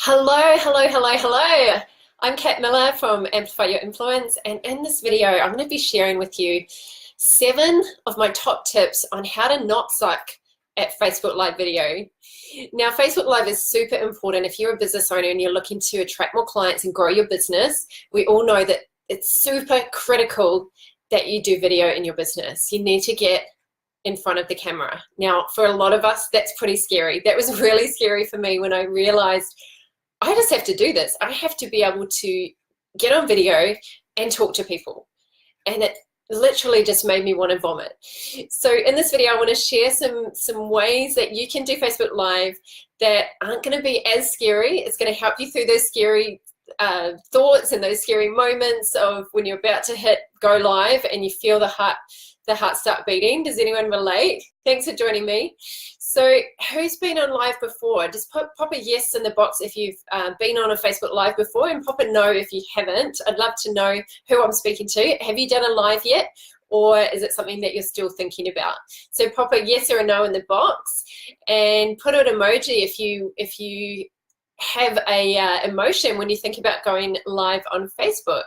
Hello, hello, hello, hello. I'm Kat Miller from Amplify Your Influence, and in this video, I'm going to be sharing with you 7 of my top tips on how to not suck at Facebook Live video. Now, Facebook Live is super important if you're a business owner and you're looking to attract more clients and grow your business. We all know that it's super critical that you do video in your business. You need to get in front of the camera. Now, for a lot of us, that's pretty scary. That was really scary for me when I realized I just have to do this. I have to be able to get on video and talk to people. And it literally just made me want to vomit. So in this video, I want to share some ways that you can do Facebook Live that aren't going to be as scary. It's going to help you through those scary thoughts and those scary moments of when you're about to hit go live and you feel the heart start beating. Does anyone relate? Thanks for joining me. So who's been on live before? Just pop a yes in the box if you've been on a Facebook Live before, and pop a no if you haven't. I'd love to know who I'm speaking to. Have you done a live yet? Or is it something that you're still thinking about? So pop a yes or a no in the box, and put an emoji if you have a emotion when you think about going live on Facebook.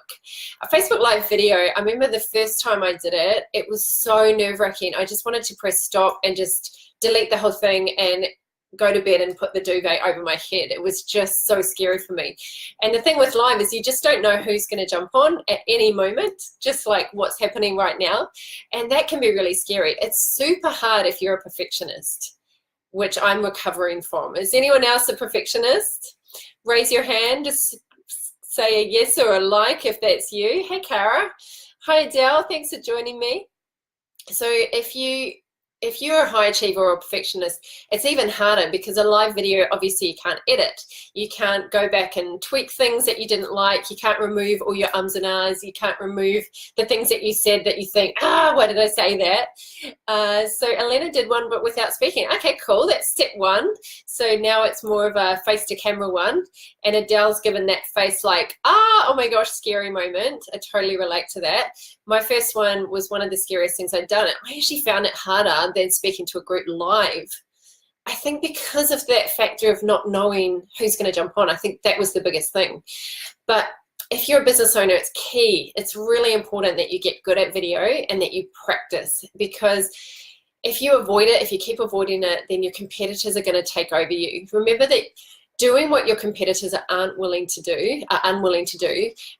A Facebook Live video, I remember the first time I did it, it was so nerve-wracking. I just wanted to press stop and just delete the whole thing and go to bed and put the duvet over my head. It was just so scary for me. And the thing with live is you just don't know who's going to jump on at any moment, just like what's happening right now. And that can be really scary. It's super hard if you're a perfectionist, which I'm recovering from. Is anyone else a perfectionist? Raise your hand, just say a yes or a like if that's you. Hey, Cara. Hi, Adele. Thanks for joining me. So if you're a high achiever or a perfectionist, it's even harder because a live video, obviously you can't edit. You can't go back and tweak things that you didn't like. You can't remove all your ums and ahs. You can't remove the things that you said that you think, why did I say that? So Elena did one, but without speaking. Okay, cool. That's step 1. So now it's more of a face to camera one. And Adele's given that face like, oh my gosh, scary moment. I totally relate to that. My first one was one of the scariest things I'd done. I actually found it harder than speaking to a group live. I think because of that factor of not knowing who's going to jump on, I think that was the biggest thing. But if you're a business owner, it's key. It's really important that you get good at video and that you practice, because if you avoid it, if you keep avoiding it, then your competitors are going to take over you. Remember that doing what your competitors are unwilling to do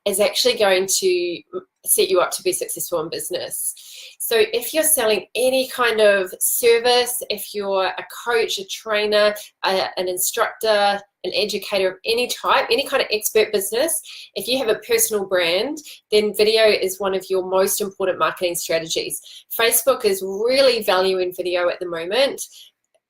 is actually going to set you up to be successful in business. So if you're selling any kind of service, if you're a coach, a trainer, an instructor, an educator of any type, any kind of expert business, if you have a personal brand, then video is one of your most important marketing strategies. Facebook is really valuing video at the moment.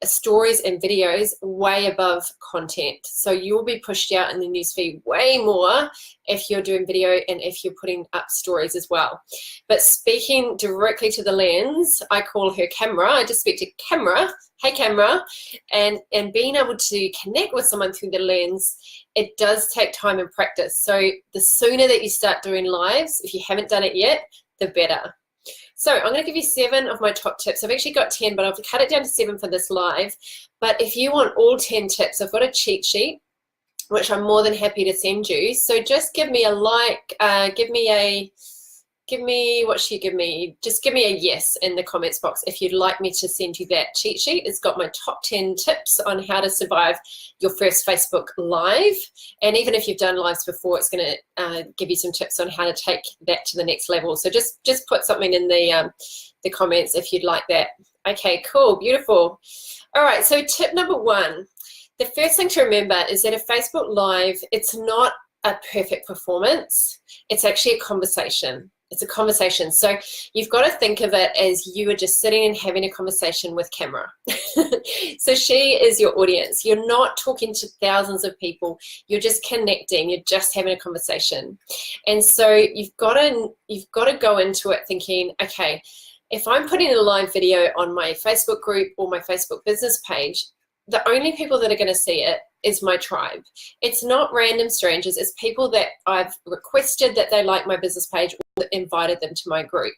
Stories and videos way above content. So you'll be pushed out in the newsfeed way more if you're doing video and if you're putting up stories as well. But speaking directly to the lens, I call her camera. I just speak to camera. Hey, camera. And being able to connect with someone through the lens, it does take time and practice. So the sooner that you start doing lives, if you haven't done it yet, the better. So I'm going to give you 7 of my top tips. I've actually got 10, but I've cut it down to 7 for this live. But if you want all 10 tips, I've got a cheat sheet, which I'm more than happy to send you. So just give me a like, just give me a yes in the comments box if you'd like me to send you that cheat sheet. It's got my top 10 tips on how to survive your first Facebook Live. And even if you've done lives before, it's going to give you some tips on how to take that to the next level. So just put something in the comments if you'd like that. Okay, cool, beautiful. All right, so tip number 1. The first thing to remember is that a Facebook Live, it's not a perfect performance. It's actually a conversation. It's a conversation. So you've got to think of it as you are just sitting and having a conversation with camera. So she is your audience. You're not talking to thousands of people. You're just connecting. You're just having a conversation. And so you've got to go into it thinking, okay, if I'm putting a live video on my Facebook group or my Facebook business page, the only people that are going to see it is my tribe. It's not random strangers. It's people that I've requested that they like my business page or invited them to my group.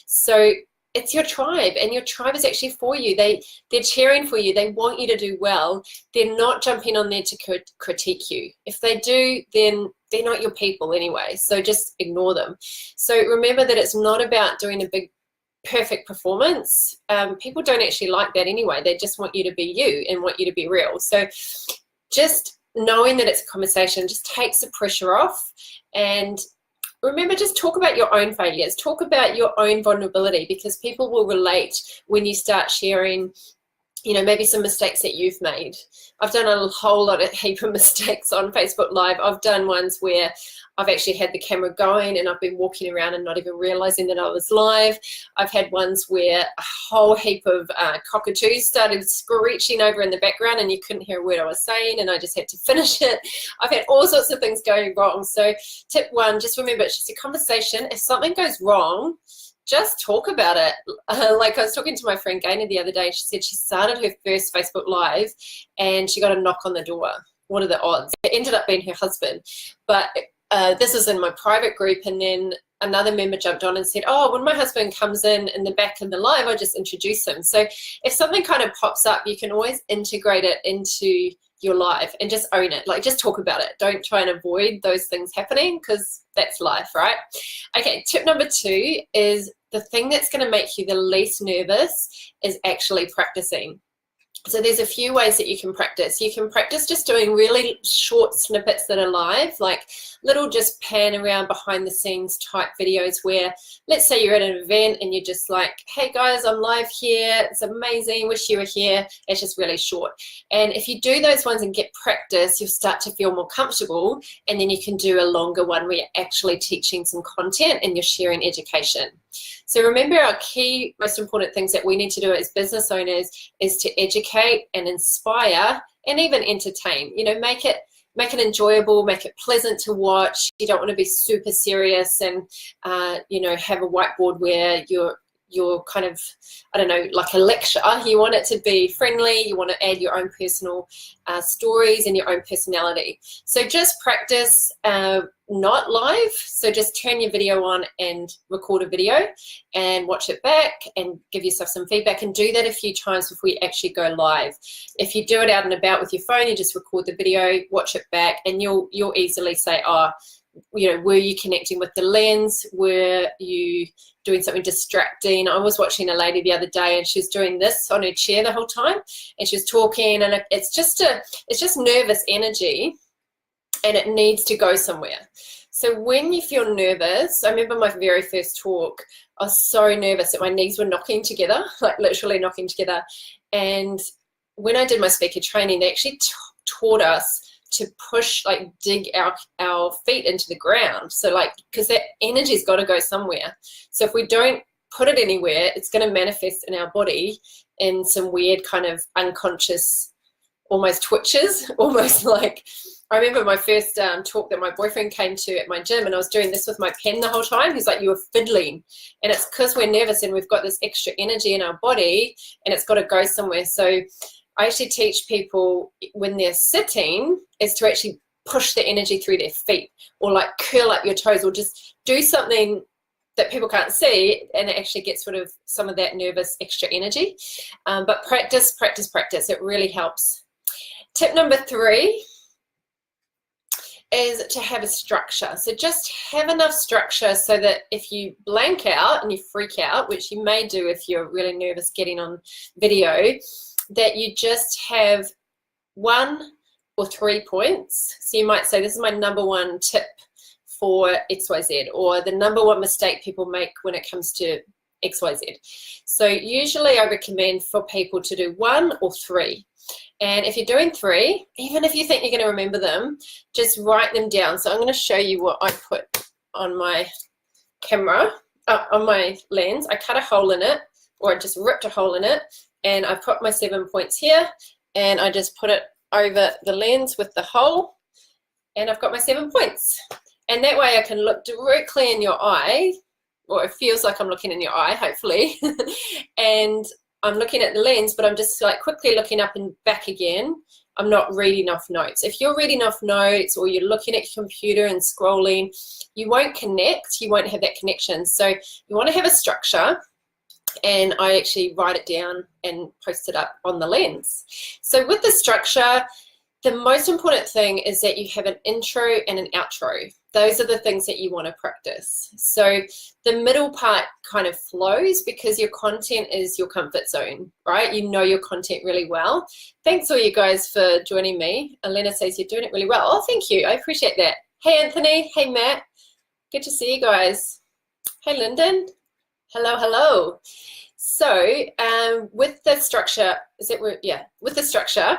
So it's your tribe, and your tribe is actually for you. They're cheering for you. They want you to do well. They're not jumping on there to critique you. If they do, then they're not your people anyway, so just ignore them. So remember that it's not about doing a big perfect performance. People don't actually like that anyway. They just want you to be you and want you to be real. So just knowing that it's a conversation just takes the pressure off. And remember, just talk about your own failures, talk about your own vulnerability, because people will relate when you start sharing, you know, maybe some mistakes that you've made. I've done a whole lot of heap of mistakes on Facebook Live. I've done ones where I've actually had the camera going and I've been walking around and not even realizing that I was live. I've had ones where a whole heap of cockatoos started screeching over in the background and you couldn't hear a word I was saying, and I just had to finish it. I've had all sorts of things going wrong. So tip one, just remember, it's just a conversation. If something goes wrong, just talk about it. Like I was talking to my friend Gaina the other day. She said she started her first Facebook Live and she got a knock on the door. What are the odds? It ended up being her husband. But this was in my private group, and then another member jumped on and said, oh, when my husband comes in the back of the live, I just introduce him. So if something kind of pops up, you can always integrate it into your life and just own it. Like, just talk about it. Don't try and avoid those things happening, because that's life, right? Okay, tip number 2 is the thing that's going to make you the least nervous is actually practicing. So there's a few ways that you can practice. You can practice just doing really short snippets that are live, like little just pan around behind the scenes type videos where, let's say you're at an event and you're just like, hey guys, I'm live here. It's amazing. Wish you were here. It's just really short. And if you do those ones and get practice, you'll start to feel more comfortable, and then you can do a longer one where you're actually teaching some content and you're sharing education. So remember, our key, most important things that we need to do as business owners is to educate and inspire and even entertain. You know, make it enjoyable, make it pleasant to watch. You don't want to be super serious and, you know, have a whiteboard where you're kind of, I don't know, like a lecture. You want it to be friendly. You want to add your own personal stories and your own personality. So just practice not live. So just turn your video on and record a video and watch it back and give yourself some feedback, and do that a few times before you actually go live. If you do it out and about with your phone, you just record the video, watch it back, and you'll easily say, oh, you know, were you connecting with the lens? Were you doing something distracting? I was watching a lady the other day and she was doing this on her chair the whole time, and she was talking, and it's just nervous energy, and it needs to go somewhere. So when you feel nervous, I remember my very first talk, I was so nervous that my knees were knocking together, like literally knocking together. And when I did my speaker training, they actually taught us to push, like dig our feet into the ground. So like, because that energy's got to go somewhere. So if we don't put it anywhere, it's going to manifest in our body in some weird kind of unconscious, almost twitches, almost like, I remember my first talk that my boyfriend came to at my gym, and I was doing this with my pen the whole time. He's like, you were fiddling. And it's because we're nervous and we've got this extra energy in our body and it's got to go somewhere. So I actually teach people when they're sitting is to actually push the energy through their feet, or like curl up your toes, or just do something that people can't see, and it actually gets rid of some of that nervous extra energy. But practice, practice, practice. It really helps. Tip number 3 is to have a structure. So just have enough structure so that if you blank out and you freak out, which you may do if you're really nervous getting on video, that you just have 1 or 3 points. So you might say, this is my number 1 tip for XYZ, or the number 1 mistake people make when it comes to XYZ. So usually I recommend for people to do 1 or 3. And if you're doing 3, even if you think you're going to remember them, just write them down. So I'm going to show you what I put on my camera, on my lens. I cut a hole in it, or I just ripped a hole in it, and I put my 7 points here, and I just put it over the lens with the hole, and I've got my 7 points. And that way I can look directly in your eye, or it feels like I'm looking in your eye, hopefully, and I'm looking at the lens, but I'm just like quickly looking up and back again. I'm not reading off notes. If you're reading off notes or you're looking at your computer and scrolling, you won't connect, you won't have that connection. So you want to have a structure. and I actually write it down and post it up on the lens. So with the structure, the most important thing is that you have an intro and an outro. Those are the things that you want to practice. So the middle part kind of flows because your content is your comfort zone, right? You know your content really well. Thanks all you guys for joining me. Elena says you're doing it really well. Oh, thank you. I appreciate that. Hey, Anthony. Hey, Matt. Good to see you guys. Hey, Lyndon. Hello, hello. So with the structure, with the structure,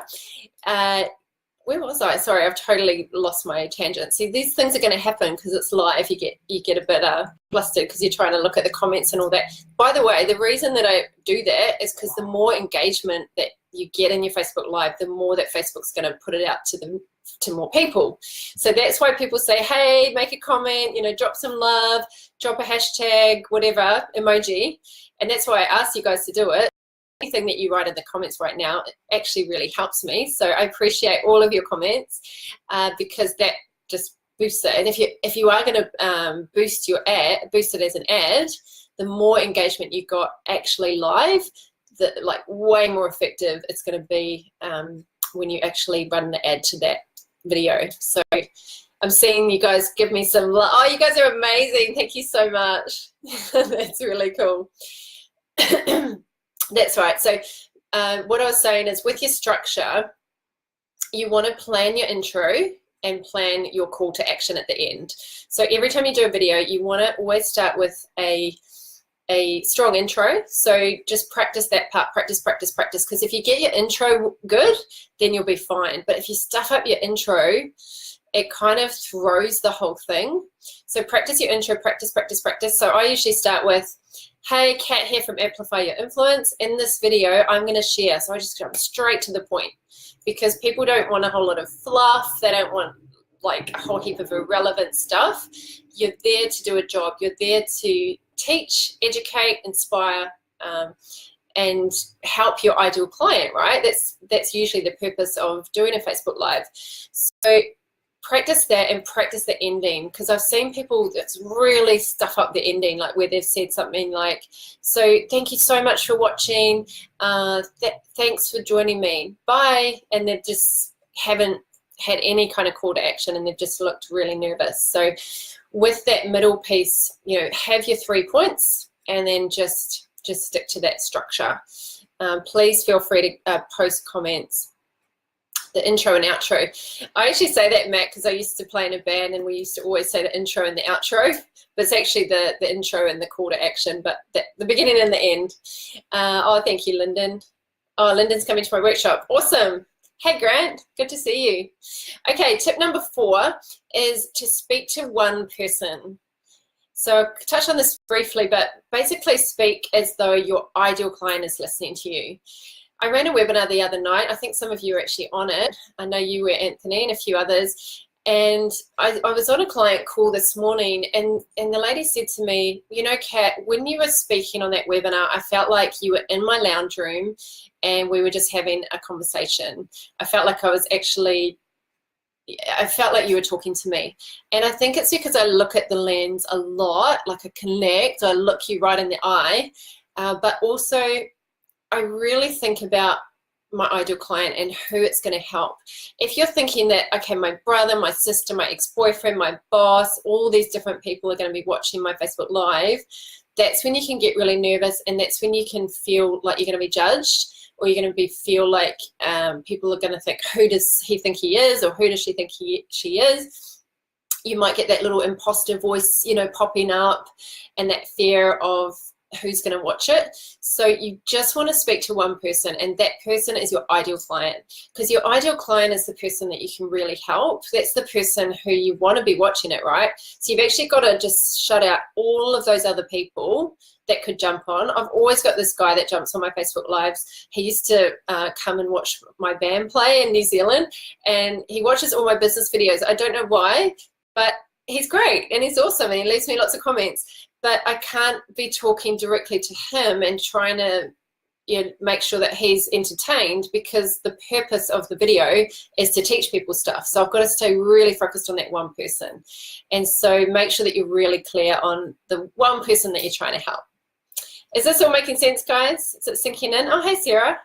where was I? Sorry, I've totally lost my tangent. See, these things are going to happen because it's live. You get a bit flustered because you're trying to look at the comments and all that. By the way, the reason that I do that is because the more engagement that you get in your Facebook Live, the more that Facebook's going to put it out to more people. So that's why people say, hey, make a comment, drop some love, drop a hashtag, whatever, emoji. And that's why I asked you guys to do it. Anything that you write in the comments right now actually really helps me. So I appreciate all of your comments because that just boosts it. And if you are going to boost it as an ad, the more engagement you got actually live, the way more effective it's going to be when you actually run the ad to that video. So I'm seeing you guys give me some love. Oh, you guys are amazing. Thank you so much. That's really cool. That's right. So what I was saying is with your structure, you want to plan your intro and plan your call to action at the end. So every time you do a video, you want to always start with a strong intro. So just practice that part, practice. Because if you get your intro good, then you'll be fine. But if you stuff up your intro, it kind of throws the whole thing. So practice your intro, practice. So I usually start with, hey, Kat here from Amplify Your Influence. In this video, I'm going to share. So I just jump straight to the point because people don't want a whole lot of fluff. They don't want a whole heap of irrelevant stuff. You're there to do a job. You're there to teach, educate, inspire, and help your ideal client, right? That's usually the purpose of doing a Facebook Live. So practice that and practice the ending, because I've seen people that's really stuff up the ending, where they've said something like, so thank you so much for watching, thanks for joining me, bye, and they just haven't had any kind of call to action and they've just looked really nervous. So with that middle piece, have your 3 points and then just stick to that structure. Please feel free to post comments. The intro and outro. I actually say that, Matt, because I used to play in a band and we used to always say the intro and the outro, but it's actually the intro and the call to action, but the beginning and the end. Oh, thank you, Lyndon. Oh, Lyndon's coming to my workshop. Awesome. Hey, Grant. Good to see you. Okay, tip number 4 is to speak to one person. So I'll touch on this briefly, but basically speak as though your ideal client is listening to you. I ran a webinar the other night. I think some of you are actually on it. I know you were, Anthony, and a few others. And I was on a client call this morning, and the lady said to me, Kat, when you were speaking on that webinar, I felt like you were in my lounge room and we were just having a conversation. I felt like you were talking to me. And I think it's because I look at the lens a lot, I connect, I look you right in the eye, but also I really think about my ideal client and who it's going to help. If you're thinking that, okay, my brother, my sister, my ex-boyfriend, my boss, all these different people are going to be watching my Facebook Live, that's when you can get really nervous, and that's when you can feel like you're going to be judged, or you're going to feel like people are going to think, who does he think he is, or who does she think she is? You might get that little imposter voice, popping up, and that fear of who's going to watch it. So you just want to speak to one person, and that person is your ideal client, because your ideal client is the person that you can really help. That's the person who you want to be watching it, right? So you've actually got to just shut out all of those other people that could jump on. I've always got this guy that jumps on my Facebook Lives. He used to come and watch my band play in New Zealand, and he watches all my business videos. I don't know why, but he's great and he's awesome and he leaves me lots of comments. But I can't be talking directly to him and trying to make sure that he's entertained, because the purpose of the video is to teach people stuff. So I've got to stay really focused on that one person. And so make sure that you're really clear on the one person that you're trying to help. Is this all making sense, guys? Is it sinking in? Oh, hey, Sarah.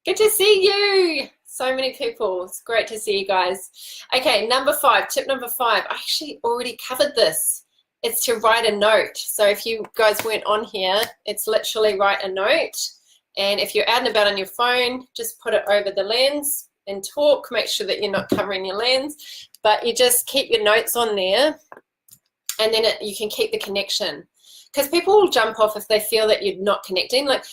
Good to see you. So many people. It's great to see you guys. Okay, number 5, tip number 5. I actually already covered this. It's to write a note. So if you guys weren't on here, it's literally write a note. And if you're out and about on your phone, just put it over the lens and talk. Make sure that you're not covering your lens, but you just keep your notes on there, and then you can keep the connection. Because people will jump off if they feel that you're not connecting. Like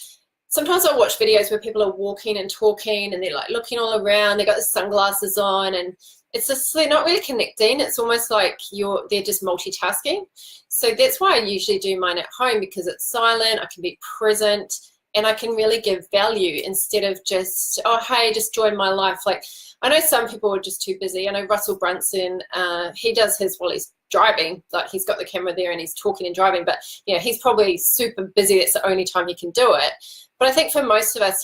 sometimes I'll watch videos where people are walking and talking and they're like looking all around, they got the sunglasses on, and it's just, they're not really connecting. It's almost like they're just multitasking. So that's why I usually do mine at home, because it's silent, I can be present, and I can really give value instead of just, oh, hey, just join my life. Like I know some people are just too busy. I know Russell Brunson, he does his while he's driving, like he's got the camera there and he's talking and driving, but yeah, he's probably super busy. It's the only time he can do it. But I think for most of us,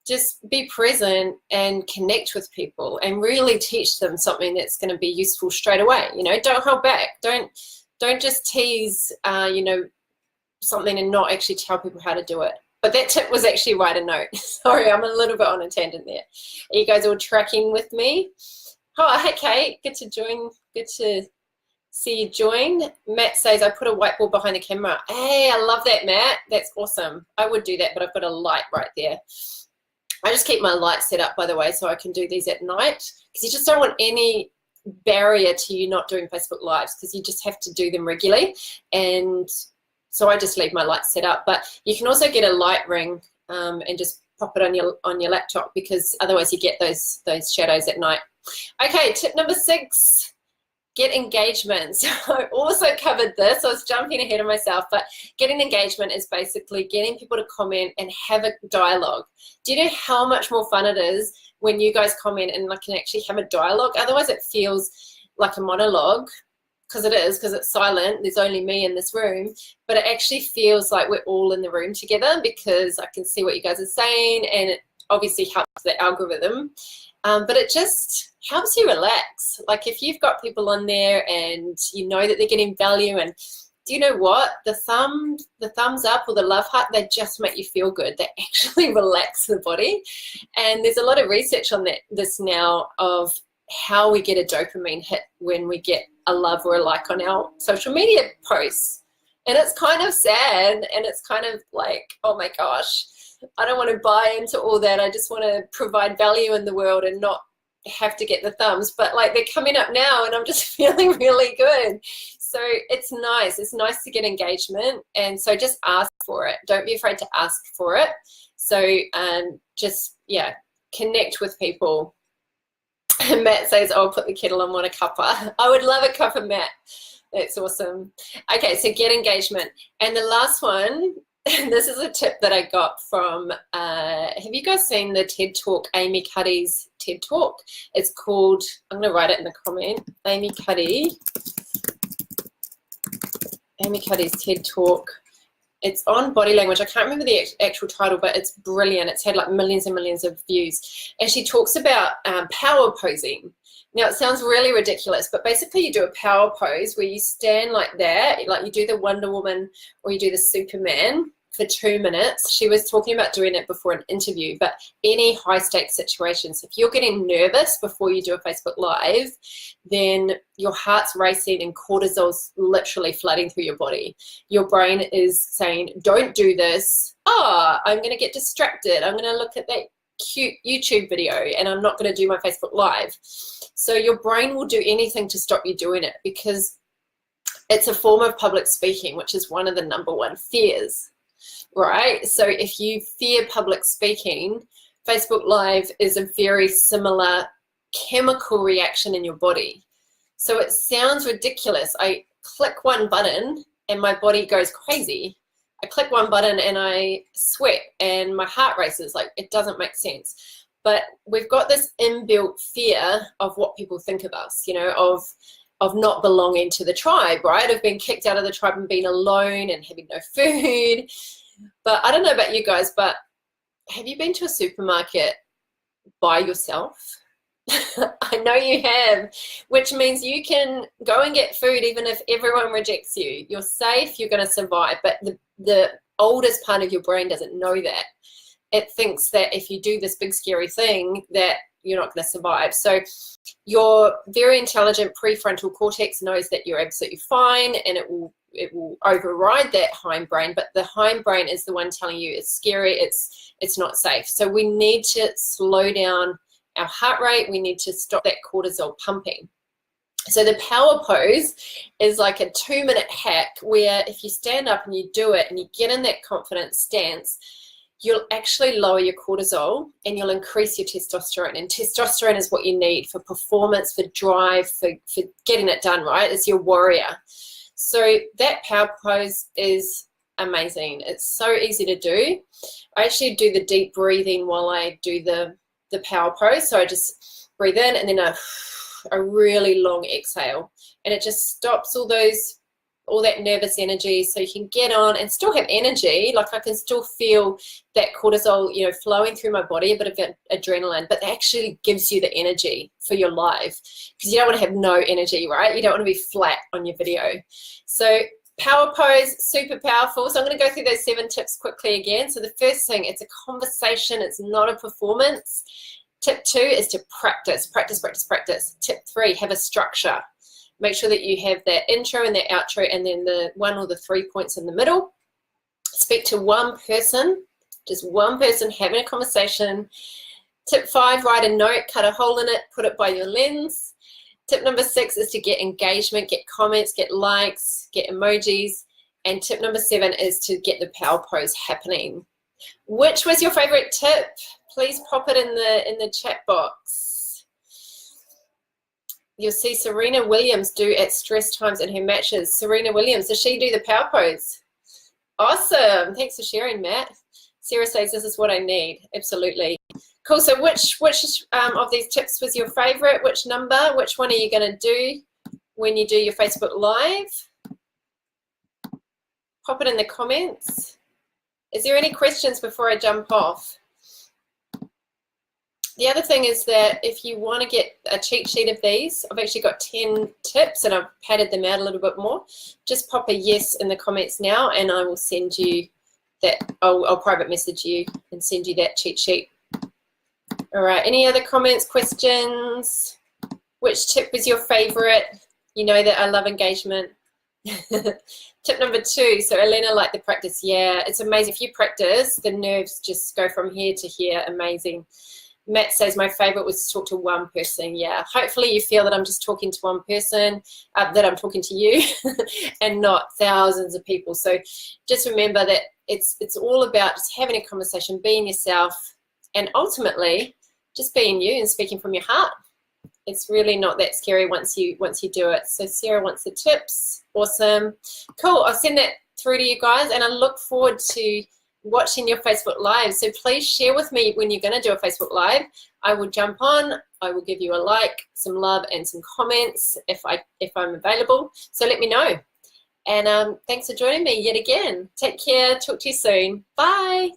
just be present and connect with people and really teach them something that's going to be useful straight away. Don't hold back. Don't just tease, something and not actually tell people how to do it. But that tip was actually write a note. Sorry, I'm a little bit on a tangent there. Are you guys all tracking with me? Oh, hey, Kate. Good to join. Good to see you join. Matt says, I put a whiteboard behind the camera. Hey, I love that, Matt. That's awesome. I would do that, but I've got a light right there. I just keep my light set up, by the way, so I can do these at night, because you just don't want any barrier to you not doing Facebook Lives, because you just have to do them regularly. And so I just leave my light set up. But you can also get a light ring and just pop it on your laptop, because otherwise you get those shadows at night. Okay, tip number 6, get engagement. So I also covered this. I was jumping ahead of myself, but getting engagement is basically getting people to comment and have a dialogue. Do you know how much more fun it is when you guys comment and can actually have a dialogue? Otherwise it feels like a monologue, because it's silent. There's only me in this room, but it actually feels like we're all in the room together, because I can see what you guys are saying, and it obviously helps the algorithm. But it just helps you relax. Like if you've got people on there and you know that they're getting value, and do you know what? The thumbs up or the love heart, they just make you feel good. They actually relax the body. And there's a lot of research on this now of how we get a dopamine hit when we get a love or a like on our social media posts. And it's kind of sad, and it's kind of like, oh my gosh, I don't want to buy into all that. I just want to provide value in the world and not have to get the thumbs. But like they're coming up now, and I'm just feeling really good. So it's nice. It's nice to get engagement. And so just ask for it. Don't be afraid to ask for it. So connect with people. And Matt says, I'll put the kettle on, want a cuppa. I would love a cuppa, Matt. That's awesome. Okay, so get engagement. And the last one, this is a tip that I got from, have you guys seen the TED Talk, Amy Cuddy's TED Talk? It's called, I'm going to write it in the comment, Amy Cuddy's TED Talk. It's on body language. I can't remember the actual title, but it's brilliant. It's had like millions and millions of views. And she talks about power posing. Now, it sounds really ridiculous, but basically you do a power pose where you stand like that, like you do the Wonder Woman or you do the Superman for 2 minutes. She was talking about doing it before an interview, but any high-stakes situations, if you're getting nervous before you do a Facebook Live, then your heart's racing and cortisol's literally flooding through your body. Your brain is saying, don't do this. Oh, I'm going to get distracted. I'm going to look at that cute YouTube video and I'm not going to do my Facebook Live. So your brain will do anything to stop you doing it, because it's a form of public speaking, which is one of the #1 fears. Right? So if you fear public speaking, Facebook Live is a very similar chemical reaction in your body. So it sounds ridiculous. I click one button and my body goes crazy. I click one button and I sweat and my heart races. Like, it doesn't make sense. But we've got this inbuilt fear of what people think of us, of not belonging to the tribe, right? Of being kicked out of the tribe and being alone and having no food. But I don't know about you guys, but have you been to a supermarket by yourself? I know you have, which means you can go and get food even if everyone rejects you. You're safe, you're going to survive. But the oldest part of your brain doesn't know that. It thinks that if you do this big scary thing that you're not going to survive. So your very intelligent prefrontal cortex knows that you're absolutely fine, and it will override that hindbrain, but the hindbrain is the one telling you it's scary, it's not safe. So we need to slow down our heart rate. We need to stop that cortisol pumping. So the power pose is like a 2-minute hack where if you stand up and you do it and you get in that confident stance, you'll actually lower your cortisol and you'll increase your testosterone. And testosterone is what you need for performance, for drive, for getting it done, right? It's your warrior. So that power pose is amazing. It's so easy to do. I actually do the deep breathing while I do the power pose. So I just breathe in and then a really long exhale. And it just stops all that nervous energy, so you can get on and still have energy. Like I can still feel that cortisol, flowing through my body, a bit of adrenaline, but that actually gives you the energy for your live, because you don't want to have no energy, right? You don't want to be flat on your video. So power pose, super powerful. So I'm going to go through those 7 tips quickly again. So the first thing, it's a conversation. It's not a performance. Tip 2 is to practice. Tip 3, have a structure. Make sure that you have that intro and that outro and then the 1 or the 3 points in the middle. Speak to one person, just one person having a conversation. Tip 5, write a note, cut a hole in it, put it by your lens. Tip number 6 is to get engagement, get comments, get likes, get emojis. And tip number 7 is to get the power pose happening. Which was your favorite tip? Please pop it in the chat box. You'll see Serena Williams do at stress times in her matches. Serena Williams, does she do the power pose? Awesome. Thanks for sharing, Matt. Sarah says, this is what I need. Absolutely. Cool. So which of these tips was your favorite? Which number? Which one are you going to do when you do your Facebook Live? Pop it in the comments. Is there any questions before I jump off? The other thing is that if you want to get a cheat sheet of these, I've actually got 10 tips and I've padded them out a little bit more. Just pop a yes in the comments now and I will send you that. I'll private message you and send you that cheat sheet. All right, any other comments, questions? Which tip was your favorite? You know that I love engagement. Tip number 2, so Elena liked the practice. Yeah, it's amazing. If you practice, the nerves just go from here to here. Amazing. Matt says my favorite was to talk to one person. Yeah, hopefully you feel that I'm just talking to one person, that I'm talking to you and not thousands of people. So just remember that it's all about just having a conversation, being yourself, and ultimately just being you and speaking from your heart. It's really not that scary once you do it. So Sarah wants the tips. Awesome. Cool. I'll send that through to you guys and I look forward to watching your Facebook Live. So please share with me when you're going to do a Facebook Live. I will jump on. I will give you a like, some love, and some comments if I'm available. So let me know. And thanks for joining me yet again. Take care. Talk to you soon. Bye.